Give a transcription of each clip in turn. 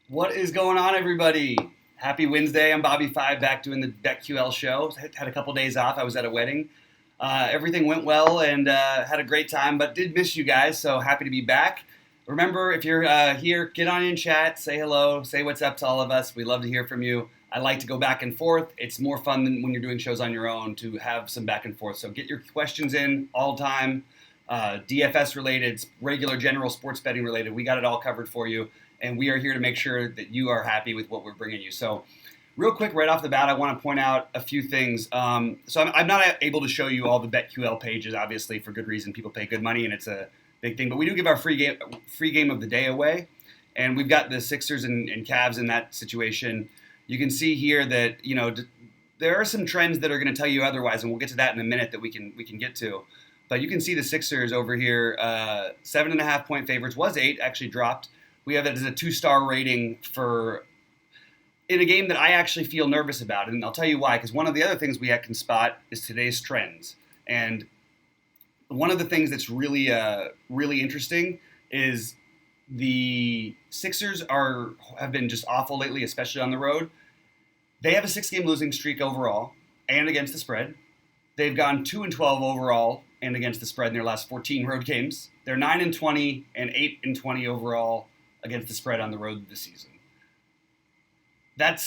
What is going on, everybody? Happy Wednesday. I'm BobbyFi, back doing the BetQL show. Had a couple days off. I was at a wedding. Everything went well and had a great time, but did miss you guys, so happy to be back. Remember, if you're here, get on in chat, say hello, say what's up to all of us. We love to hear from you. I like to go back and forth. It's more fun than when you're doing shows on your own to have some back and forth. So get your questions in all time, DFS related, regular general sports betting related. We got it all covered for you. And we are here to make sure that you are happy with what we're bringing you. So real quick, right off the bat, I want to point out a few things. I'm not able to show you all the BetQL pages, obviously, for good reason. People pay good money, and it's a big thing. But we do give our free game of the day away. And we've got the Sixers and Cavs in that situation. You can see here that, there are some trends that are going to tell you otherwise, and we'll get to that in a minute that we can get to. But you can see the Sixers over here, 7.5-point favorites, was 8, actually dropped. We have it as a 2-star rating in a game that I actually feel nervous about. And I'll tell you why, because one of the other things we can spot is today's trends. And one of the things that's really interesting is the Sixers have been just awful lately, especially on the road. They have a 6-game losing streak overall and against the spread. They've gone 2-12 overall and against the spread in their last 14 road games. They're 9-20 and 8-20 overall against the spread on the road this season. That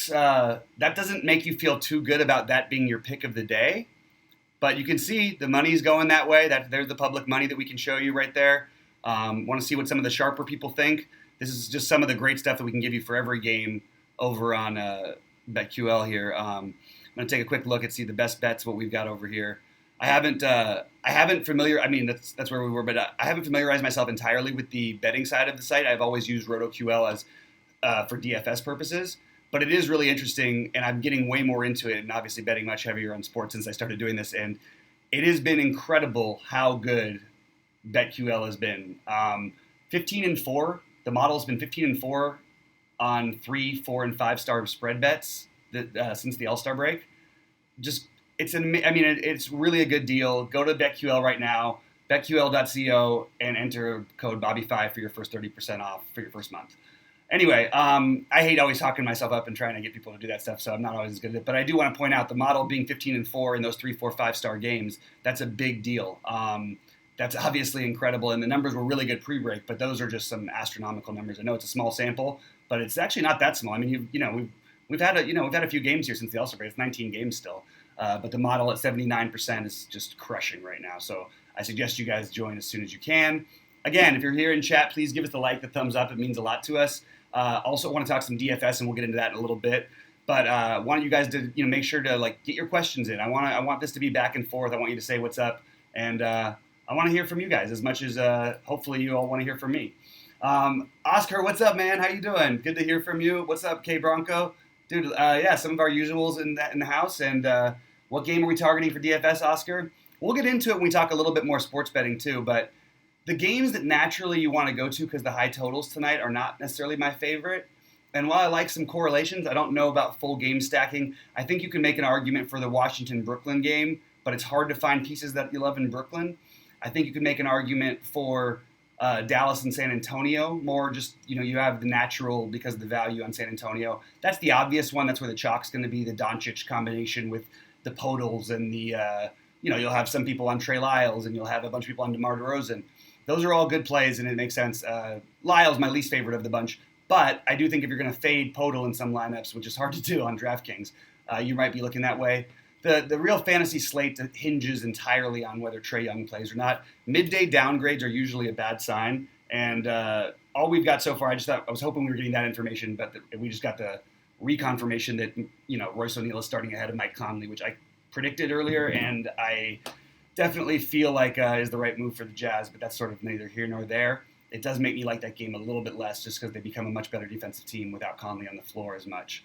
doesn't make you feel too good about that being your pick of the day, but you can see the money's going that way. There's the public money that we can show you right there. Want to see what some of the sharper people think? This is just some of the great stuff that we can give you for every game over on BetQL here. I'm going to take a quick look and see the best bets, what we've got over here. I haven't that's where we were, but I haven't familiarized myself entirely with the betting side of the site. I've always used RotoQL as for DFS purposes, but it is really interesting, and I'm getting way more into it, and obviously betting much heavier on sports since I started doing this, and it has been incredible how good BetQL has been. 15-4. The model's been 15-4 on 3, 4, and 5-star spread bets since the All-Star break. It's really a good deal. Go to BetQL right now, betql.co, and enter code BobbyFi for your first 30% off for your first month. Anyway, I hate always talking myself up and trying to get people to do that stuff, so I'm not always as good at it. But I do want to point out the model being 15-4 in those 3, 4, 5-star games, that's a big deal. That's obviously incredible, and the numbers were really good pre-break, but those are just some astronomical numbers. I know it's a small sample, but it's actually not that small. I mean, we've had a few games here since the All-Star break. It's 19 games still. But the model at 79% is just crushing right now. So I suggest you guys join as soon as you can. Again, if you're here in chat, please give us the like, the thumbs up. It means a lot to us. Also want to talk some DFS, and we'll get into that in a little bit. But I want you guys to make sure to get your questions in. I want this to be back and forth. I want you to say what's up, and I want to hear from you guys as much as hopefully you all want to hear from me. Oscar, what's up, man? How you doing? Good to hear from you. What's up, K Bronco? Dude, some of our usuals in the house, and what game are we targeting for DFS, Oscar? We'll get into it when we talk a little bit more sports betting too, but the games that naturally you want to go to because the high totals tonight are not necessarily my favorite. And while I like some correlations, I don't know about full game stacking. I think you can make an argument for the Washington-Brooklyn game, but it's hard to find pieces that you love in Brooklyn. I think you can make an argument for Dallas and San Antonio, more just, you have the natural because of the value on San Antonio. That's the obvious one. That's where the chalk's going to be, the Doncic combination with the Podals and the, you'll have some people on Trey Lyles and you'll have a bunch of people on DeMar DeRozan. Those are all good plays and it makes sense. Lyle's my least favorite of the bunch, but I do think if you're going to fade Podal in some lineups, which is hard to do on DraftKings, you might be looking that way. The real fantasy slate hinges entirely on whether Trae Young plays or not. Midday downgrades are usually a bad sign, and all we've got so far, I was hoping we were getting that information, but we just got the reconfirmation that Royce O'Neal is starting ahead of Mike Conley, which I predicted earlier, and I definitely feel like is the right move for the Jazz, but that's sort of neither here nor there. It does make me like that game a little bit less just because they become a much better defensive team without Conley on the floor as much.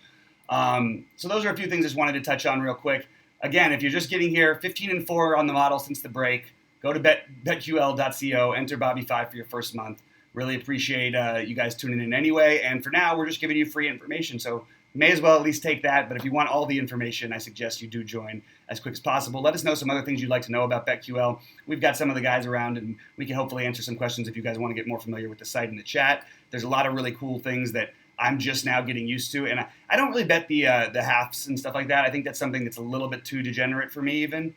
So those are a few things I just wanted to touch on real quick. Again, if you're just getting here, 15-4 on the model since the break, go to betql.co, enter BobbyFi for your first month. Really appreciate you guys tuning in anyway. And for now, we're just giving you free information, so may as well at least take that. But if you want all the information, I suggest you do join as quick as possible. Let us know some other things you'd like to know about BetQL. We've got some of the guys around, and we can hopefully answer some questions if you guys want to get more familiar with the site and the chat. There's a lot of really cool things that I'm just now getting used to. And I don't really bet the halves and stuff like that. I think that's something that's a little bit too degenerate for me even,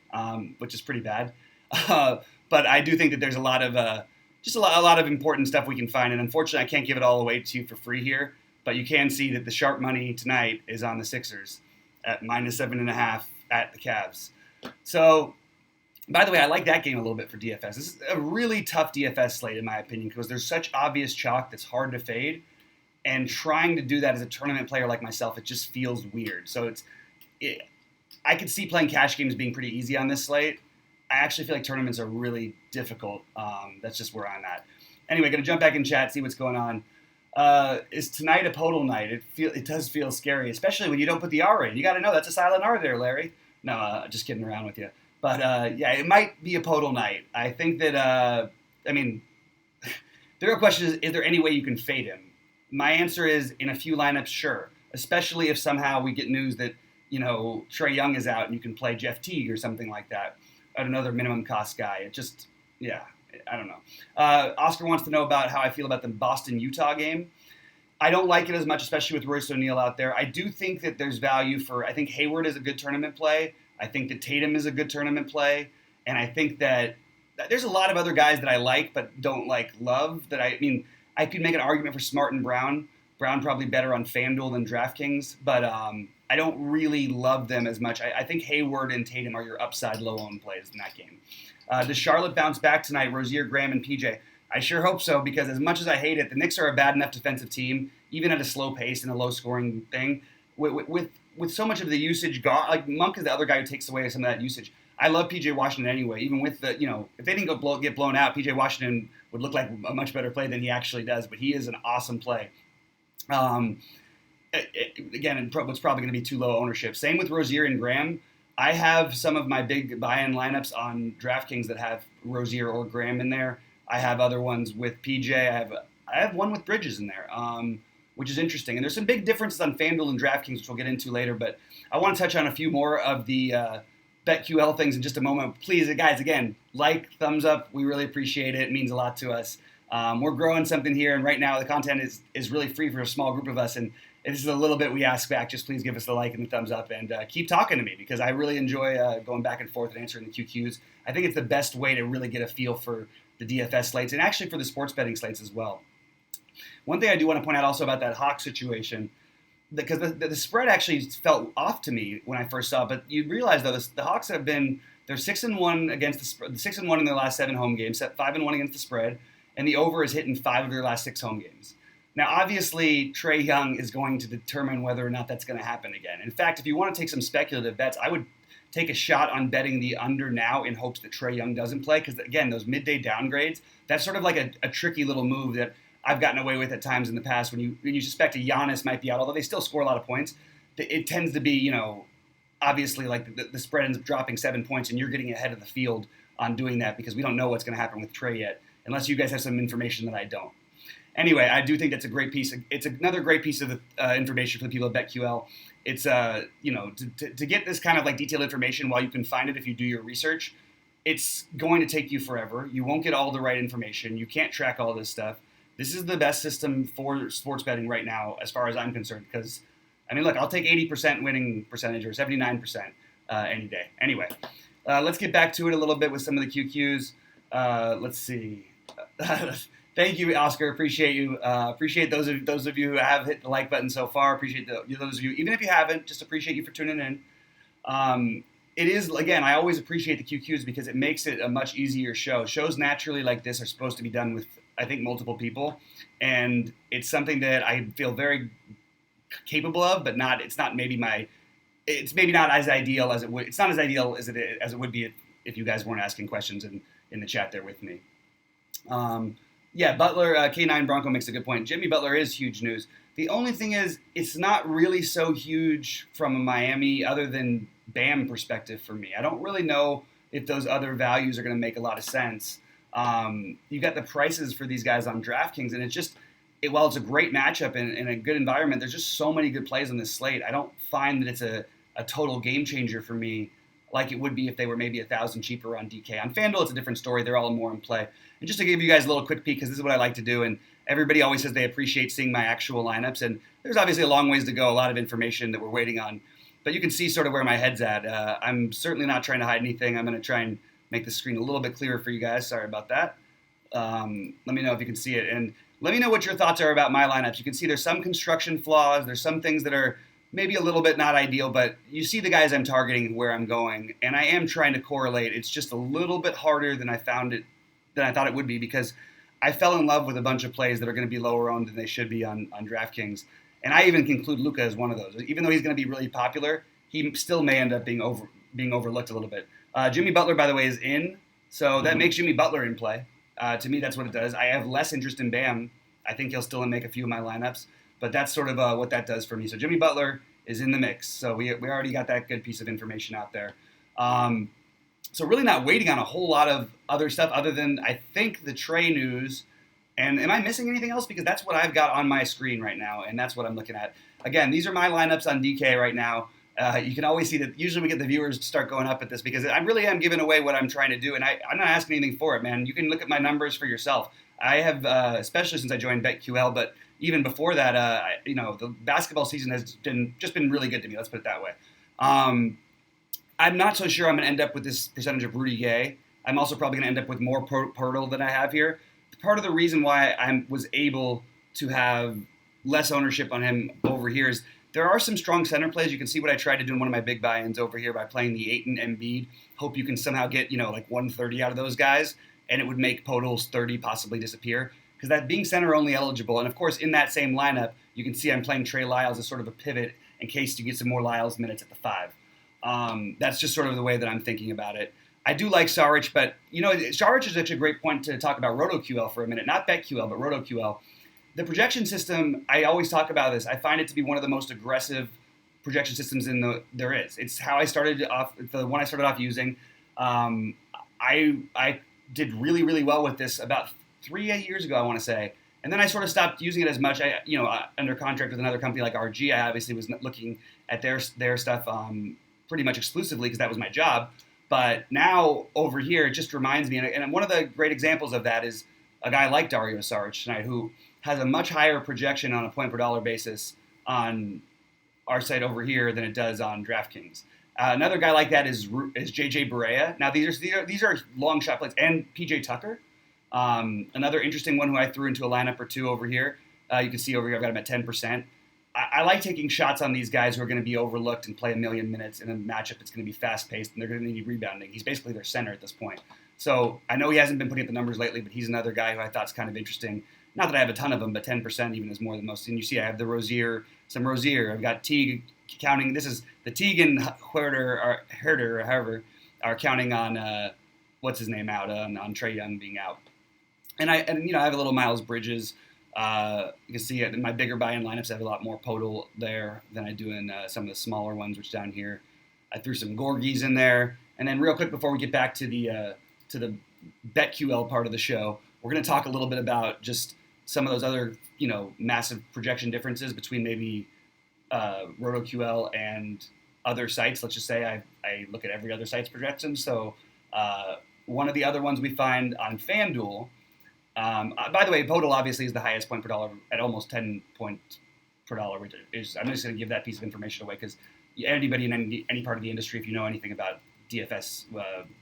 which is pretty bad. But I do think that there's a lot of just a lot of important stuff we can find. And unfortunately, I can't give it all away to you for free here. But you can see that the sharp money tonight is on the Sixers at -7.5 at the Cavs. So, by the way, I like that game a little bit for DFS. This is a really tough DFS slate, in my opinion, because there's such obvious chalk that's hard to fade. And trying to do that as a tournament player like myself, it just feels weird. So I could see playing cash games being pretty easy on this slate. I actually feel like tournaments are really difficult. That's just where I'm at. Anyway, going to jump back in chat, see what's going on. Is tonight a podal night? It does feel scary, especially when you don't put the R in. You got to know that's a silent R there, Larry. No, just kidding around with you. But yeah, it might be a podal night. I think that, the real question is there any way you can fade him? My answer is in a few lineups, sure. Especially if somehow we get news that, Trae Young is out and you can play Jeff Teague or something like that. Another minimum cost guy. It just, yeah. I don't know. Oscar wants to know about how I feel about the Boston-Utah game. I don't like it as much, especially with Royce O'Neal out there. I do think that there's value I think Hayward is a good tournament play. I think that Tatum is a good tournament play. And I think that there's a lot of other guys that I like but don't love. I could make an argument for Smart and Brown. Brown probably better on FanDuel than DraftKings. But I don't really love them as much. I think Hayward and Tatum are your upside low-owned plays in that game. Does Charlotte bounce back tonight? Rozier, Graham, and PJ. I sure hope so, because as much as I hate it, the Knicks are a bad enough defensive team, even at a slow pace and a low-scoring thing. With so much of the usage gone, like Monk is the other guy who takes away some of that usage. I love PJ Washington anyway. Even with if they didn't get blown out, PJ Washington would look like a much better play than he actually does. But he is an awesome play. Again, what's probably going to be too low ownership. Same with Rozier and Graham. I have some of my big buy-in lineups on DraftKings that have Rozier or Graham in there. I have other ones with PJ. I have one with Bridges in there, which is interesting. And there's some big differences on FanDuel and DraftKings, which we'll get into later. But I want to touch on a few more of the BetQL things in just a moment. Please, guys, again, thumbs up. We really appreciate it. It means a lot to us. We're growing something here, and right now the content is really free for a small group of us. And this is a little bit we ask back. Just please give us the like and the thumbs up, and keep talking to me, because I really enjoy going back and forth and answering the QQs. I think it's the best way to really get a feel for the DFS slates, and actually for the sports betting slates as well. One thing I do want to point out also about that Hawks situation, because the spread actually felt off to me when I first saw it, but you realize though the Hawks they're 6-1 against the spread, 6-1 in their last 7 home games, 5-1 against the spread, and the over is hit in 5 of their last 6 home games. Now, obviously, Trae Young is going to determine whether or not that's going to happen again. In fact, if you want to take some speculative bets, I would take a shot on betting the under now in hopes that Trae Young doesn't play, because, again, those midday downgrades, that's sort of like a tricky little move that I've gotten away with at times in the past when you suspect a Giannis might be out, although they still score a lot of points. It tends to be, obviously like the spread ends up dropping 7 points and you're getting ahead of the field on doing that, because we don't know what's going to happen with Trae yet, unless you guys have some information that I don't. Anyway, I do think that's a great piece. It's another great piece of information for the people at BetQL. It's to get this kind of like detailed information while you can find it if you do your research, it's going to take you forever. You won't get all the right information. You can't track all this stuff. This is the best system for sports betting right now, as far as I'm concerned. Because look, I'll take 80% winning percentage or 79% any day. Anyway, let's get back to it a little bit with some of the QQs. Let's see. Thank you, Oscar. Appreciate you. Appreciate those of you who have hit the like button so far. Appreciate those of you, even if you haven't, just appreciate you for tuning in. It is, again, I always appreciate the QQs because it makes it a much easier show. Shows naturally like this are supposed to be done with, I think, multiple people, and it's something that I feel very capable of, but not. It's not maybe my. It's maybe not as ideal as it would. It's not as ideal as it would be if you guys weren't asking questions in the chat there with me. Yeah, Butler, K9 Bronco makes a good point. Jimmy Butler is huge news. The only thing is, it's not really so huge from a Miami other than Bam perspective for me. I don't really know if those other values are going to make a lot of sense. You got the prices for these guys on DraftKings, and it's just, while it's a great matchup and a good environment, there's just so many good plays on this slate. I don't find that it's a total game changer for me like it would be if they were maybe $1,000 cheaper on DK. On FanDuel, it's a different story. They're all more in play. And just to give you guys a little quick peek, because this is what I like to do, and everybody always says they appreciate seeing my actual lineups, and there's obviously a long ways to go, a lot of information that we're waiting on. But you can see sort of where my head's at. I'm certainly not trying to hide anything. I'm going to try and make the screen a little bit clearer for you guys. Sorry about that. Let me know if you can see it. And let me know what your thoughts are about my lineups. You can see there's some construction flaws. There's some things that are maybe a little bit not ideal, but you see the guys I'm targeting, where I'm going. And I am trying to correlate. It's just a little bit harder than I thought it would be, because I fell in love with a bunch of plays that are going to be lower owned than they should be on DraftKings. And I even conclude Luka as one of those. Even though he's going to be really popular, he still may end up being overlooked a little bit. Jimmy Butler, by the way, is in, so that makes Jimmy Butler in play. To me, that's what it does. I have less interest in Bam. I think he'll still make a few of my lineups, but that's sort of what that does for me. So Jimmy Butler is in the mix. So we already got that good piece of information out there. So really not waiting on a whole lot of other stuff other than, I think, the Trey news. And am I missing anything else? Because that's what I've got on my screen right now, and that's what I'm looking at. Again, these are my lineups on DK right now. You can always see that usually we get the viewers to start going up at this, because I really am giving away what I'm trying to do, and I'm not asking anything for it, man. You can look at my numbers for yourself. I have, especially since I joined BetQL, but even before that, the basketball season has just been really good to me. Let's put it that way. I'm not so sure I'm going to end up with this percentage of Rudy Gay. I'm also probably going to end up with more Pirtle than I have here. Part of the reason why I was able to have less ownership on him over here is there are some strong center plays. You can see what I tried to do in one of my big buy-ins over here by playing the Ayton Embiid. Hope you can somehow get, like 130 out of those guys, and it would make Podol's 30 possibly disappear. Because that being center only eligible, and of course in that same lineup, you can see I'm playing Trey Lyles as sort of a pivot in case you get some more Lyles minutes at the 5. That's just sort of the way that I'm thinking about it. I do like Saric, but Saric is such a great point to talk about RotoQL for a minute. Not BetQL, but RotoQL. The projection system, I always talk about this. I find it to be one of the most aggressive projection systems there is. It's how I started off, the one I started off using. I did really, really well with this about 3 years ago, I want to say. And then I sort of stopped using it as much. Under contract with another company like RG, I obviously was looking at their stuff pretty much exclusively because that was my job. But now over here, it just reminds me, and one of the great examples of that is a guy like Dario Saric tonight, who has a much higher projection on a point per dollar basis on our site over here than it does on DraftKings. Another guy like that is JJ Barea. Now these are long shot plays, and PJ Tucker. Another interesting one who I threw into a lineup or two over here. You can see over here I've got him at 10%. I like taking shots on these guys who are going to be overlooked and play a million minutes in a matchup that's going to be fast-paced, and they're going to need rebounding. He's basically their center at this point. So I know he hasn't been putting up the numbers lately, but he's another guy who I thought is kind of interesting. Not that I have a ton of them, but 10% even is more than most. And you see I have some Rozier. I've got Teague counting. This is the Teague and Herder, however, are counting on what's his name out on Trae Young being out. And I have a little Miles Bridges. You can see in my bigger buy-in lineups, I have a lot more Podol there than I do in some of the smaller ones, which down here. I threw some Gorgies in there. And then real quick before we get back to the BetQL part of the show, we're going to talk a little bit about just some of those other, massive projection differences between maybe RotoQL and other sites. Let's just say I look at every other site's projections. So one of the other ones we find on FanDuel, by the way, Podol obviously is the highest point per dollar at almost 10 points per dollar, which is, I'm just going to give that piece of information away because anybody in any part of the industry, if you know anything about DFS,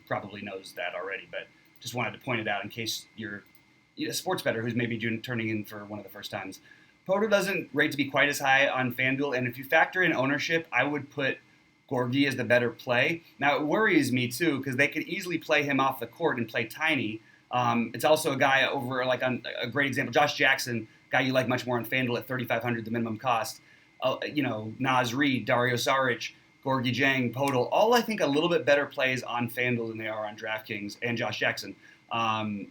probably knows that already. But just wanted to point it out in case you're a sports bettor who's maybe turning in for one of the first times. Podol doesn't rate to be quite as high on FanDuel, and if you factor in ownership, I would put Gorgie as the better play. Now, it worries me, too, because they could easily play him off the court and play tiny. It's also a guy over, like, on a great example, Josh Jackson, guy you like much more on FanDuel at $3,500, the minimum cost. Naz Reid, Dario Saric, Gorgie Jang, Podol, all I think a little bit better plays on FanDuel than they are on DraftKings, and Josh Jackson. And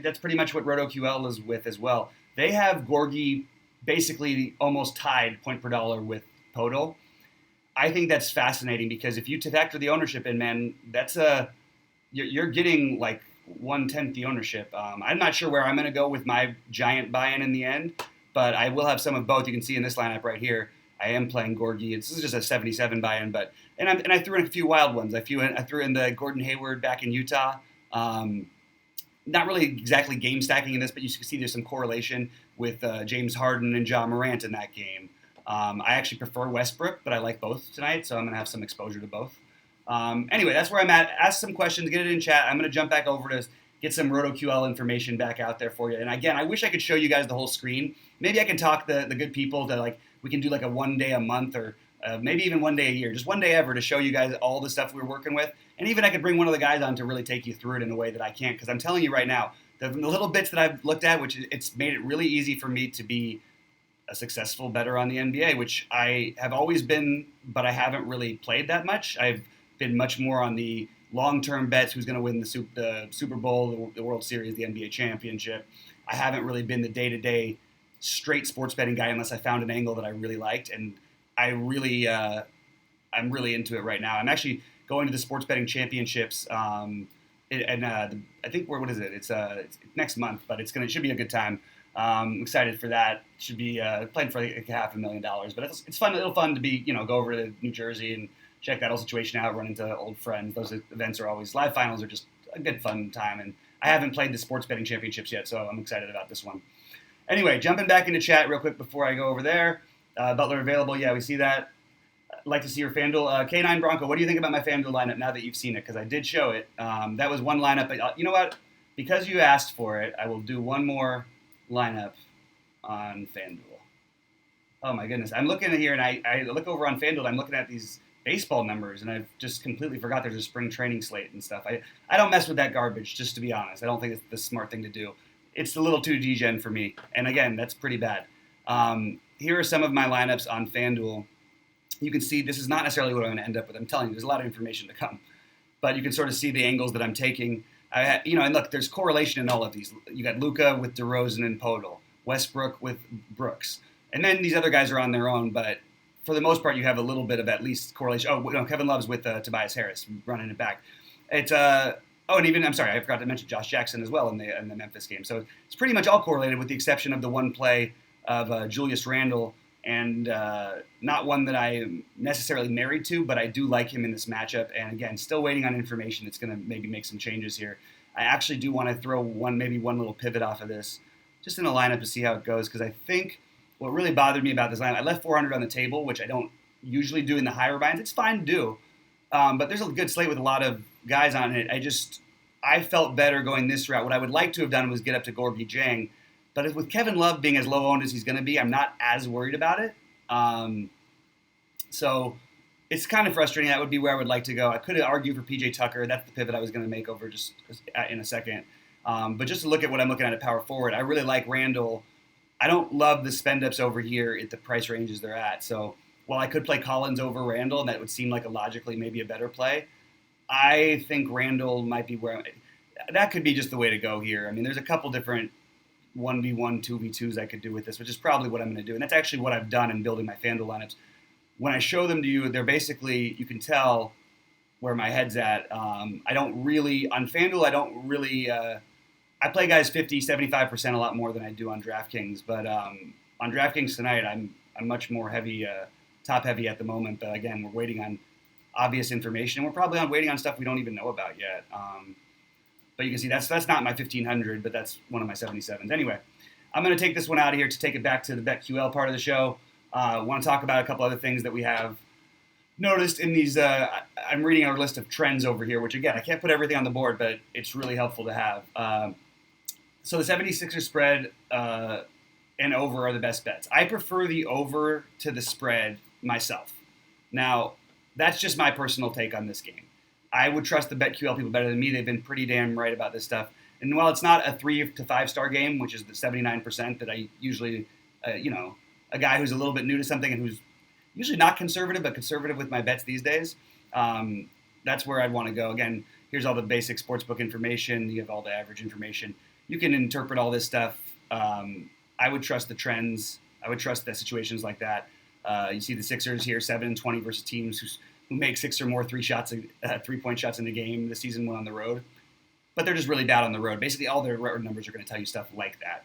that's pretty much what RotoQL is with as well. They have Gorgie basically almost tied point per dollar with Podol. I think that's fascinating because if you factor the ownership in, man, that's you're getting like 1/10 the ownership. I'm not sure where I'm going to go with my giant buy-in in the end, but I will have some of both. You can see in this lineup right here, I am playing Gorgie. This is just a 77 buy-in, but I threw in a few wild ones. I threw in the Gordon Hayward back in Utah. not really exactly game stacking in this, but you can see there's some correlation with James Harden and Ja Morant in that game. I actually prefer Westbrook, but I like both tonight, so I'm going to have some exposure to both. Anyway, that's where I'm at. Ask some questions, get it in chat. I'm going to jump back over to get some RotoQL information back out there for you. And again, I wish I could show you guys the whole screen. Maybe I can talk the good people to, like, we can do like a one day a month, or maybe even one day a year, just one day ever, to show you guys all the stuff we were working with. And even I could bring one of the guys on to really take you through it in a way that I can't, because I'm telling you right now, the little bits that I've looked at, which it's made it really easy for me to be a successful bettor on the NBA, which I have always been, but I haven't really played that much. I've been much more on the long-term bets, who's going to win the Super Bowl, the World Series, the NBA championship. I haven't really been the day-to-day straight sports betting guy unless I found an angle that I really liked, and I'm really into it right now. I'm actually going to the sports betting championships, I think what is it? It's next month, but it should be a good time. I'm excited for that. Should be playing for like $500,000, but it's fun. It'll fun to be, go over to New Jersey and check that whole situation out, run into old friends. Those events are always, live finals are just a good fun time, and I haven't played the sports betting championships yet, so I'm excited about this one. Anyway, jumping back into chat real quick before I go over there. Butler available, yeah, we see that. I'd like to see your FanDuel. K9 Bronco, what do you think about my FanDuel lineup now that you've seen it? Because I did show it. That was one lineup, but you know what? Because you asked for it, I will do one more lineup on FanDuel. Oh my goodness. I'm looking at here, and I look over on FanDuel, I'm looking at these baseball numbers, and I've just completely forgot there's a spring training slate and stuff. I don't mess with that garbage, just to be honest. I don't think it's the smart thing to do. It's a little too degen for me. And again, that's pretty bad. Here are some of my lineups on FanDuel. You can see this is not necessarily what I'm going to end up with. I'm telling you, there's a lot of information to come. But you can sort of see the angles that I'm taking. And look, there's correlation in all of these. You got Luka with DeRozan and Podol, Westbrook with Brooks. And then these other guys are on their own, but for the most part, you have a little bit of at least correlation. Oh, no, Kevin Love's with Tobias Harris running it back. It's and even, I'm sorry, I forgot to mention Josh Jackson as well in the Memphis game. So it's pretty much all correlated, with the exception of the one play of Julius Randle, and not one that I am necessarily married to, but I do like him in this matchup. And again, still waiting on information that's going to maybe make some changes here. I actually do want to throw one little pivot off of this, just in a lineup to see how it goes, because I think what really bothered me about this lineup, I left 400 on the table, which I don't usually do in the higher binds. It's fine to do, but there's a good slate with a lot of guys on it. I felt better going this route. What I would like to have done was get up to Gorgui Dieng, but with Kevin Love being as low owned as he's going to be, I'm not as worried about it. So it's kind of frustrating. That would be where I would like to go. I could argue for PJ Tucker. That's the pivot I was going to make over just in a second. But just to look at what I'm looking at power forward, I really like Randall. I don't love the spend ups over here at the price ranges they're at. So while I could play Collins over Randall, and that would seem like a logically maybe a better play, I think Randall might be that could be just the way to go here. I mean, there's a couple different 1v1, 2v2s I could do with this, which is probably what I'm going to do. And that's actually what I've done in building my FanDuel lineups. When I show them to you, they're basically, you can tell where my head's at. On FanDuel, I play guys 50, 75% a lot more than I do on DraftKings. But on DraftKings tonight, I'm much more top heavy at the moment. But again, we're waiting on obvious information. We're probably waiting on stuff we don't even know about yet. But you can see that's not my 1500, but that's one of my 77s. Anyway, I'm going to take this one out of here to take it back to the BetQL part of the show. I want to talk about a couple other things that we have noticed in these. I'm reading our list of trends over here, which again, I can't put everything on the board, but it's really helpful to have. So the 76ers spread and over are the best bets. I prefer the over to the spread myself. Now, that's just my personal take on this game. I would trust the BetQL people better than me. They've been pretty damn right about this stuff. And while it's not a 3 to 5 star game, which is the 79% that I usually, a guy who's a little bit new to something and who's usually not conservative, but conservative with my bets these days, that's where I'd want to go. Again, here's all the basic sportsbook information. You have all the average information. You can interpret all this stuff. I would trust the trends. I would trust the situations like that. You see the Sixers here, 7-20 versus teams who make 6 or more 3-point shots in the game this season when on the road. But they're just really bad on the road. Basically, all their road numbers are going to tell you stuff like that.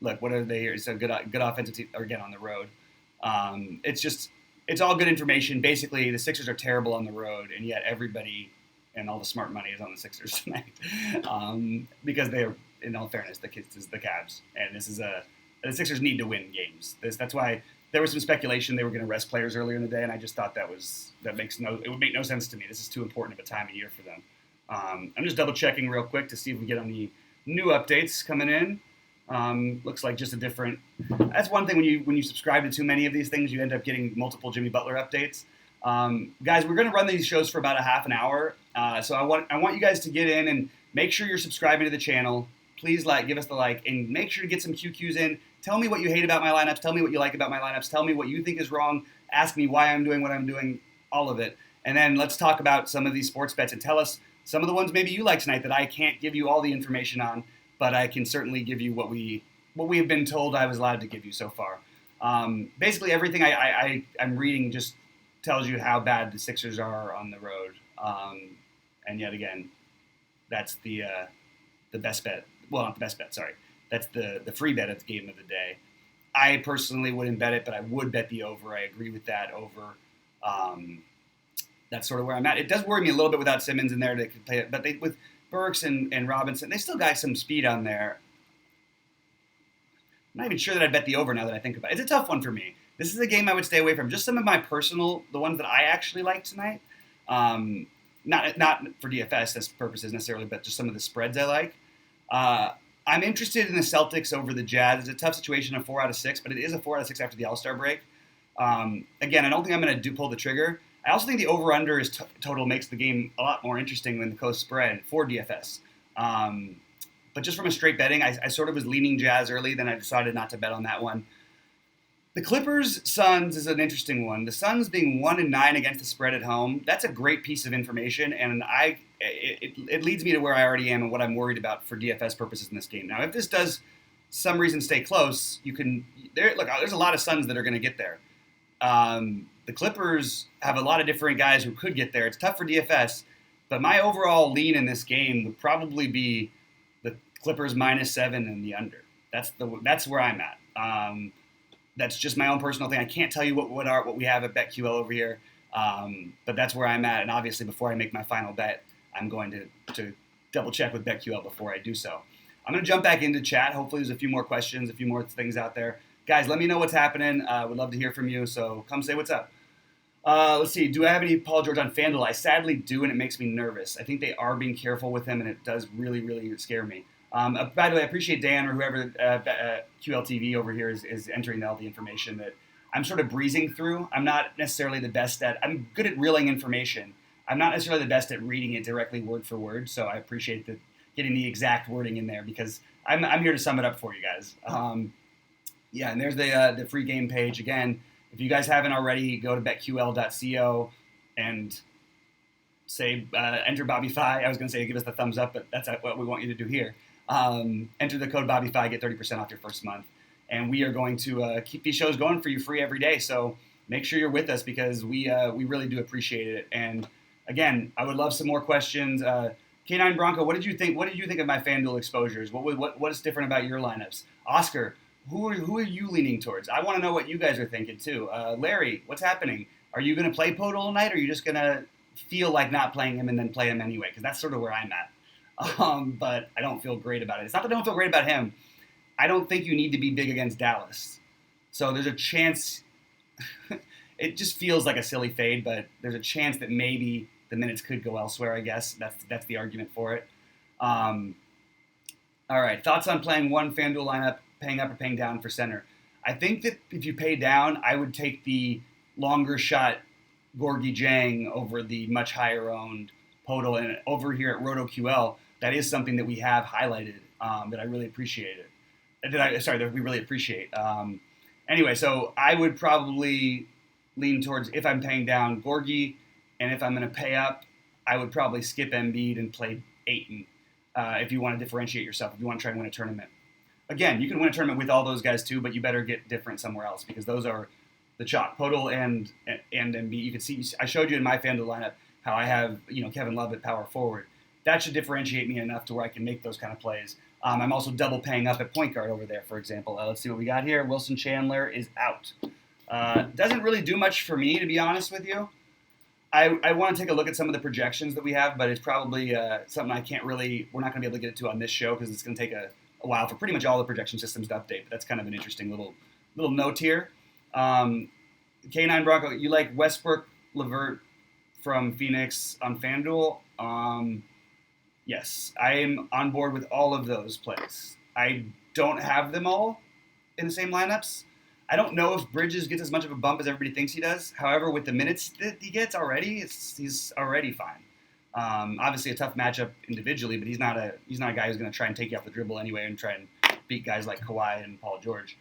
Look, what are they here? It's a good offensive team, again, on the road. It's all good information. Basically, the Sixers are terrible on the road, and yet everybody and all the smart money is on the Sixers tonight because they're, in all fairness, the Cavs, and the Sixers need to win games. That's why there was some speculation they were going to rest players earlier in the day, and I just thought it would make no sense to me. This is too important of a time of year for them. I'm just double checking real quick to see if we get any new updates coming in. Looks like just a different. That's one thing when you subscribe to too many of these things, you end up getting multiple Jimmy Butler updates. Guys, we're going to run these shows for about a half an hour, so I want you guys to get in and make sure you're subscribing to the channel. Please give us the like, and make sure to get some QQs in. Tell me what you hate about my lineups. Tell me what you like about my lineups. Tell me what you think is wrong. Ask me why I'm doing what I'm doing. All of it, and then let's talk about some of these sports bets and tell us some of the ones maybe you like tonight that I can't give you all the information on, but I can certainly give you what we have been told I was allowed to give you so far. Basically, everything I'm reading just tells you how bad the Sixers are on the road. And yet again, that's the best bet. Well, not the best bet, sorry. That's the free bet of the game of the day. I personally wouldn't bet it, but I would bet the over. I agree with that over. That's sort of where I'm at. It does worry me a little bit without Simmons in there to play it, but with Burks and Robinson, they still got some speed on there. I'm not even sure that I'd bet the over now that I think about it. It's a tough one for me. This is a game I would stay away from. Just some of my personal, the ones that I actually like tonight. Not for DFS purposes necessarily, but just some of the spreads I like. I'm interested in the Celtics over the Jazz. It's a tough situation, a 4 out of 6, but it is a 4 out of 6 after the All-Star break. Again, I don't think I'm going to pull the trigger. I also think the over-under is total makes the game a lot more interesting than the close spread for DFS. But just from a straight betting, I sort of was leaning Jazz early, then I decided not to bet on that one. The Clippers-Suns is an interesting one. The Suns being 1-9 against the spread at home, that's a great piece of information, and it leads me to where I already am and what I'm worried about for DFS purposes in this game. Now, if this does some reason stay close, there's a lot of Suns that are going to get there. The Clippers have a lot of different guys who could get there. It's tough for DFS, but my overall lean in this game would probably be the Clippers -7 and the under. That's where I'm at. That's just my own personal thing. I can't tell you what we have at BetQL over here, but that's where I'm at. And obviously, before I make my final bet, I'm going to double check with BetQL before I do so. I'm going to jump back into chat. Hopefully, there's a few more questions, a few more things out there. Guys, let me know what's happening. Would love to hear from you, so come say what's up. Let's see. Do I have any Paul George on FanDuel? I sadly do, and it makes me nervous. I think they are being careful with him, and it does really, really scare me. By the way, I appreciate Dan or whoever QLTV over here is entering all the information that I'm sort of breezing through. I'm not necessarily the best I'm good at reeling information. I'm not necessarily the best at reading it directly word for word, so I appreciate getting the exact wording in there because I'm here to sum it up for you guys. Yeah, and there's the free game page. Again, if you guys haven't already, go to betql.co and say enter BobbyFi. I was going to say give us the thumbs up, but that's what we want you to do here. Enter the code BobbyFi, get 30% off your first month. And we are going to keep these shows going for you free every day. So make sure you're with us because we really do appreciate it. And again, I would love some more questions. K9 Bronco, what did you think? What did you think of my FanDuel exposures? What is different about your lineups? Oscar, who are you leaning towards? I want to know what you guys are thinking too. Larry, what's happening? Are you going to play Podol tonight, or are you just going to feel like not playing him and then play him anyway? Because that's sort of where I'm at. But I don't feel great about it. It's not that I don't feel great about him. I don't think you need to be big against Dallas. So there's a chance. It just feels like a silly fade, but there's a chance that maybe the minutes could go elsewhere, I guess. That's the argument for it. All right. Thoughts on playing one FanDuel lineup, paying up or paying down for center? I think that if you pay down, I would take the longer shot Gorgie Jang over the much higher owned Podol. And over here at RotoQL, that is something that we have highlighted that I really appreciate it. That we really appreciate. Anyway, so I would probably lean towards, if I'm paying down, Gorgie, and if I'm going to pay up, I would probably skip Embiid and play Ayton if you want to differentiate yourself, if you want to try and win a tournament. Again, you can win a tournament with all those guys too, but you better get different somewhere else because those are the chalk. Podol and Embiid. You can see, I showed you in my FanDuel lineup how I have Kevin Love at power forward. That should differentiate me enough to where I can make those kind of plays. I'm also double paying up at point guard over there, for example. Let's see what we got here. Wilson Chandler is out. Doesn't really do much for me, to be honest with you. I want to take a look at some of the projections that we have, but it's probably something we're not going to be able to get to on this show because it's going to take a while for pretty much all the projection systems to update. But that's kind of an interesting little note here. K9 Bronco, you like Westbrook, LeVert from Phoenix on FanDuel? Yes, I am on board with all of those plays. I don't have them all in the same lineups. I don't know if Bridges gets as much of a bump as everybody thinks he does. However, with the minutes that he gets already, he's already fine. Obviously, a tough matchup individually, but he's not a guy who's going to try and take you off the dribble anyway and try and beat guys like Kawhi and Paul George.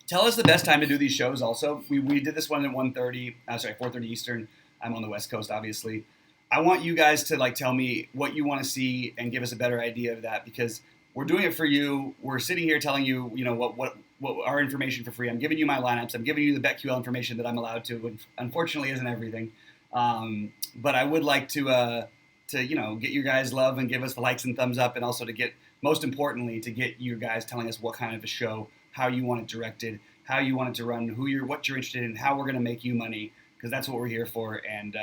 Tell us the best time to do these shows. Also, we did this one at 4:30 Eastern. I'm on the West Coast, obviously. I want you guys to tell me what you want to see and give us a better idea of that because we're doing it for you. We're sitting here telling you, what our information for free. I'm giving you my lineups. I'm giving you the BetQL information that I'm allowed to, which unfortunately isn't everything. But I would like to get your guys' love and give us the likes and thumbs up, and also most importantly, to get you guys telling us what kind of a show, how you want it directed, how you want it to run, what you're interested in, how we're going to make you money, because that's what we're here for. And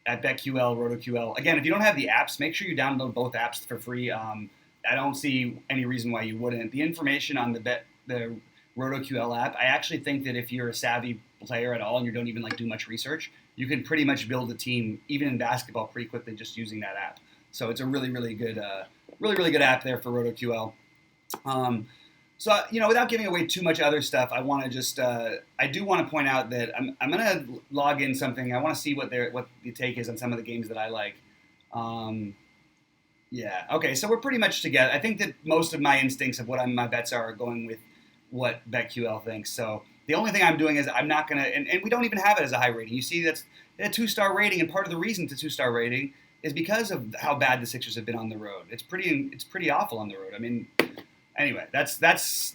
at BetQL, RotoQL, again, if you don't have the apps, make sure you download both apps for free. I don't see any reason why you wouldn't. The information on the RotoQL app, I actually think that if you're a savvy player at all and you don't even do much research, you can pretty much build a team, even in basketball, pretty quickly just using that app. So it's a really, really good app there for RotoQL. So without giving away too much other stuff, I want to I do want to point out that I'm going to log in something. I want to see what the take is on some of the games that I like. Yeah. Okay. So we're pretty much together. I think that most of my instincts of what my bets are going with what BetQL thinks. So the only thing I'm doing is I'm not going to, and we don't even have it as a high rating. You see, that's a 2-star rating, and part of the reason it's a 2-star rating is because of how bad the Sixers have been on the road. It's pretty awful on the road. I mean, anyway, that's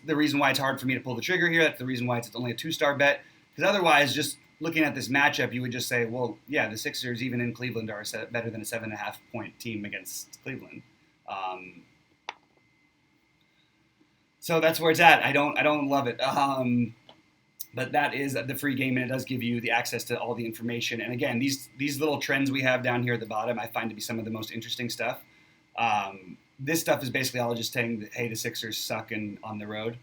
the reason why it's hard for me to pull the trigger here. That's the reason why it's only a 2-star bet. Because otherwise, just looking at this matchup, you would just say, well, yeah, the Sixers, even in Cleveland, are better than a 7.5 point team against Cleveland. So that's where it's at. I don't love it. But that is the free game, and it does give you the access to all the information. And again, these little trends we have down here at the bottom, I find to be some of the most interesting stuff. This stuff is basically all just saying that, hey, the Sixers suck on the road.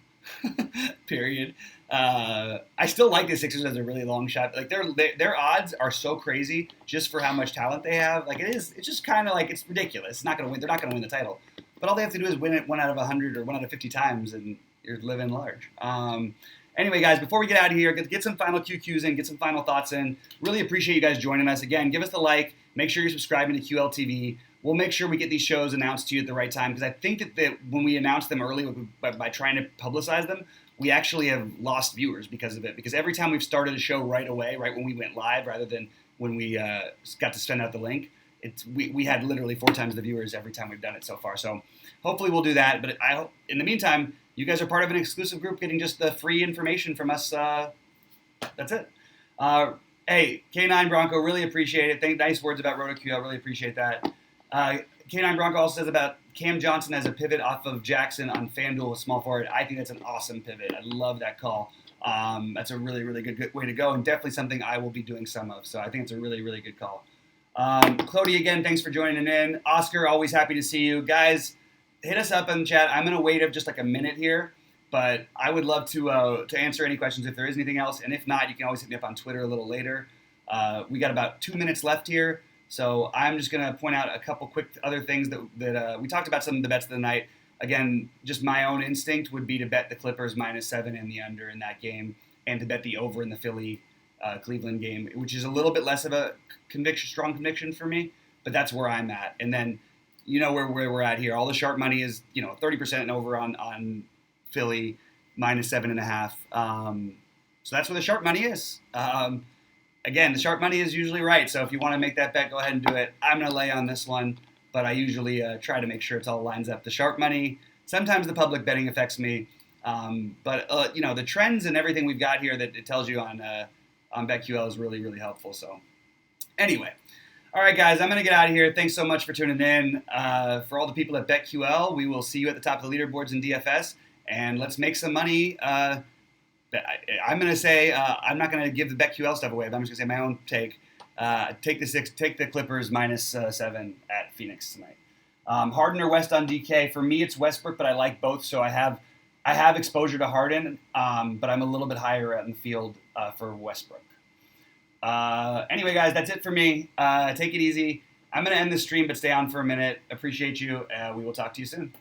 Period. I still like the Sixers as a really long shot. Their odds are so crazy just for how much talent they have. It's just kind of it's ridiculous. It's not going to win. They're not going to win the title. But all they have to do is win it 1 out of 100 or 1 out of 50 times, and you're living large. Anyway, guys, before we get out of here, get some final QQs in, get some final thoughts in. Really appreciate you guys joining us. Again, give us the like. Make sure you're subscribing to QLTV. We'll make sure we get these shows announced to you at the right time, because I think that when we announced them early by trying to publicize them, we actually have lost viewers because of it. Because every time we've started a show right away, right when we went live, rather than when we got to send out the link, we had literally 4 times the viewers every time we've done it so far. So hopefully we'll do that. But I hope in the meantime, you guys are part of an exclusive group getting just the free information from us. That's it. Hey, K9 Bronco, really appreciate it. Nice words about RotoQL. Really appreciate that. K9 Bronco also says about Cam Johnson as a pivot off of Jackson on FanDuel with small forward. I think that's an awesome pivot. I love that call. That's a really, really good way to go, and definitely something I will be doing some of. So I think it's a really, really good call. Clody, again, thanks for joining in. Oscar, always happy to see you. Guys, hit us up in the chat. I'm going to wait just a minute here, but I would love to answer any questions if there is anything else. And if not, you can always hit me up on Twitter a little later. We got about 2 minutes left here. So I'm just going to point out a couple quick other things that we talked about some of the bets of the night. Again, just my own instinct would be to bet the Clippers -7 and the under in that game, and to bet the over in the Philly Cleveland game, which is a little bit less of a strong conviction for me, but that's where I'm at. And then where we're at here. All the sharp money is 30% and over on Philly -7.5. So that's where the sharp money is. Again, the sharp money is usually right. So if you want to make that bet, go ahead and do it. I'm going to lay on this one, but I usually try to make sure it's all lines up. The sharp money, sometimes the public betting affects me. But the trends and everything we've got here that it tells you on BetQL is really, really helpful. So anyway, all right, guys, I'm going to get out of here. Thanks so much for tuning in. For all the people at BetQL, we will see you at the top of the leaderboards in DFS, and let's make some money I'm going to say I'm not going to give the BetQL stuff away, but I'm just going to say my own take. Take the Clippers -7 at Phoenix tonight. Harden or West on DK. For me, it's Westbrook, but I like both, so I have exposure to Harden, but I'm a little bit higher out in the field for Westbrook. Anyway, guys, that's it for me. Take it easy. I'm going to end the stream, but stay on for a minute. Appreciate you. We will talk to you soon.